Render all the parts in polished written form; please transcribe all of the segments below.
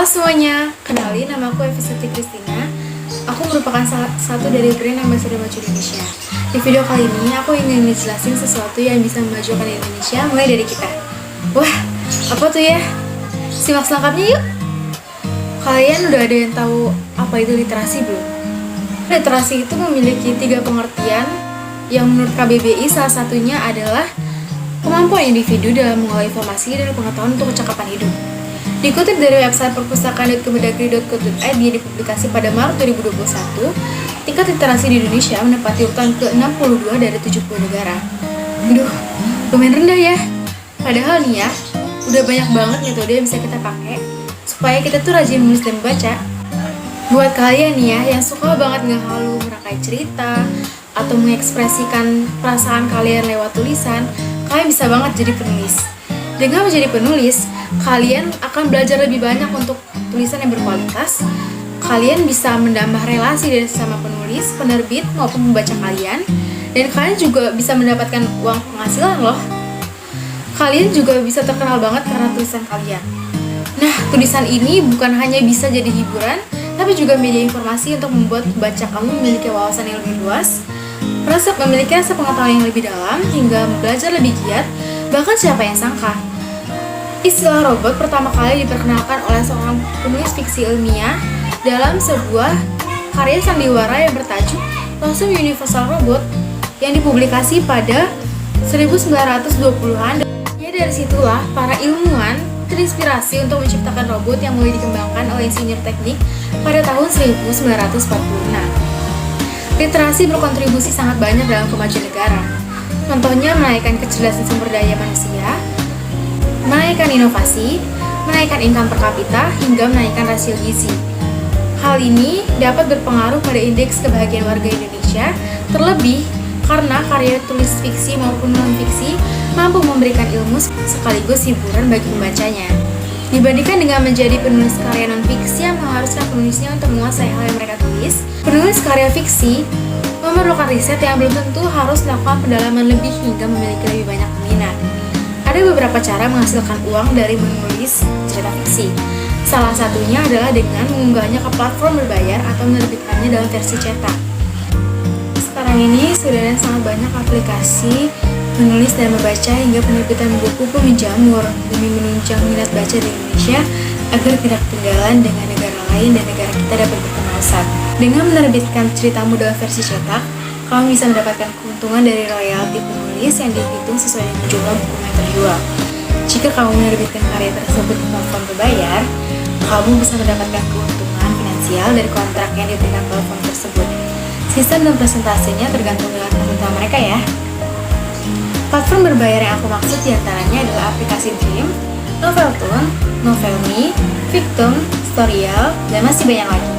Halo semuanya, kenalin nama aku Evi Kristina. Aku merupakan salah satu dari brand ambassador Maju Indonesia. Di video kali ini aku ingin ngejelasin sesuatu yang bisa memajukan Indonesia mulai dari kita. Wah, apa tuh ya? Simak selengkapnya yuk. Kalian udah ada yang tahu apa itu literasi belum? Literasi itu memiliki 3 pengertian yang menurut KBBI salah satunya adalah kemampuan individu dalam mengolah informasi dan pengetahuan untuk kecakapan hidup. Dikutip dari website perpustakaan.kemendagri.go.id dipublikasi pada Maret 2021, tingkat literasi di Indonesia menempati urutan ke-62 dari 70 negara. Duh, lumayan rendah ya. Padahal nih ya, udah banyak banget metode yang bisa kita pakai supaya kita tuh rajin menulis dan membaca. Buat kalian nih ya yang suka banget ngehalu merangkai cerita atau mengekspresikan perasaan kalian lewat tulisan, kalian bisa banget jadi penulis. Dengan menjadi penulis, kalian akan belajar lebih banyak untuk tulisan yang berkualitas. Kalian bisa menambah relasi dari sesama penulis, penerbit, maupun pembaca kalian. Dan kalian juga bisa mendapatkan uang penghasilan loh. Kalian juga bisa terkenal banget karena tulisan kalian. Nah, tulisan ini bukan hanya bisa jadi hiburan, tapi juga media informasi untuk membuat pembaca kamu memiliki wawasan yang lebih luas, memiliki rasa pengetahuan yang lebih dalam, hingga belajar lebih giat. Bahkan siapa yang sangka? Istilah robot pertama kali diperkenalkan oleh seorang penulis fiksi ilmiah dalam sebuah karya sandiwara yang bertajuk Konsum Universal Robot yang dipublikasi pada 1920-an. Ya, dari situlah para ilmuwan terinspirasi untuk menciptakan robot yang mulai dikembangkan oleh insinyur teknik pada tahun 1946. Literasi berkontribusi sangat banyak dalam kemajuan negara. Contohnya menaikkan kecerdasan sumber daya manusia, menaikkan inovasi, menaikkan income per kapita, hingga menaikkan rasio gizi. Hal ini dapat berpengaruh pada indeks kebahagiaan warga Indonesia, terlebih karena karya tulis fiksi maupun non-fiksi mampu memberikan ilmu sekaligus hiburan bagi pembacanya. Dibandingkan dengan menjadi penulis karya non-fiksi yang mengharuskan penulisnya untuk menguasai hal yang mereka tulis, penulis karya fiksi memerlukan riset yang belum tentu harus melakukan pendalaman lebih hingga memiliki lebih banyak peminat. Ada beberapa cara menghasilkan uang dari menulis cerita fiksi. Salah satunya adalah dengan mengunggahnya ke platform berbayar atau menerbitkannya dalam versi cetak. Sekarang ini sudah ada sangat banyak aplikasi menulis dan membaca hingga penerbitan buku pun menjamur demi menunjang minat baca di Indonesia agar tidak ketinggalan dengan negara lain dan negara kita dapat berkembang pesat. Dengan menerbitkan ceritamu dalam versi cetak, kamu bisa mendapatkan keuntungan dari royalti penulis yang dihitung sesuai dengan jumlah buku yang terjual. Jika kamu menerbitkan karya tersebut di platform berbayar, kamu bisa mendapatkan keuntungan finansial dari kontrak yang diberikan platform tersebut. Sistem dan presentasinya tergantung dengan komunitas mereka ya. Platform berbayar yang aku maksud diantaranya adalah aplikasi Dream, Noveltoon, Novelme, Victum, Storyal, dan masih banyak lagi.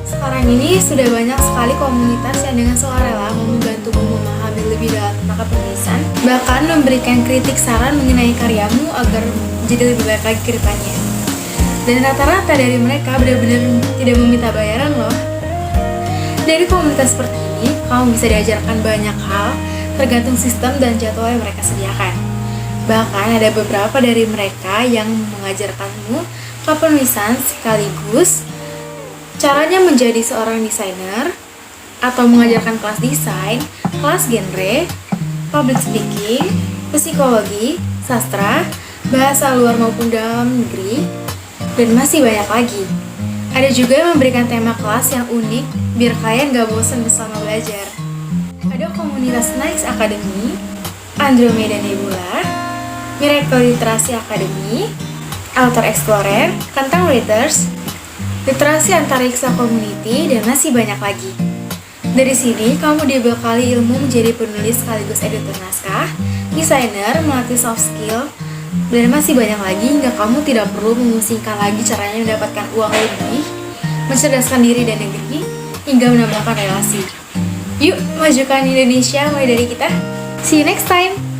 Sekarang ini sudah banyak sekali komunitas yang dengan sukarela mau membantumu memahami lebih dalam tentang penulisan, bahkan memberikan kritik saran mengenai karyamu agar menjadi lebih baik lagi ke depannya. Dan rata-rata dari mereka benar-benar tidak meminta bayaran loh. Dari komunitas seperti ini, kamu bisa diajarkan banyak hal tergantung sistem dan jadwal yang mereka sediakan. Bahkan ada beberapa dari mereka yang mengajarkanmu kepenulisan sekaligus caranya menjadi seorang desainer, atau mengajarkan kelas desain, kelas genre, public speaking, psikologi, sastra, bahasa luar maupun dalam negeri, dan masih banyak lagi. Ada juga yang memberikan tema kelas yang unik biar kalian gak bosan bersama belajar. Ada komunitas Nice Academy, Andromeda Nebula, Miracle Literasi Academy, Author Explorer, Kentang Readers, Literasi Antariksa Community, dan masih banyak lagi. Dari sini, kamu dibekali ilmu menjadi penulis sekaligus editor naskah, desainer, melatih soft skill, dan masih banyak lagi hingga kamu tidak perlu memusingkan lagi caranya mendapatkan uang lebih, mencerdaskan diri dan negeri, hingga menambahkan relasi. Yuk, majukan Indonesia mulai dari kita. See you next time!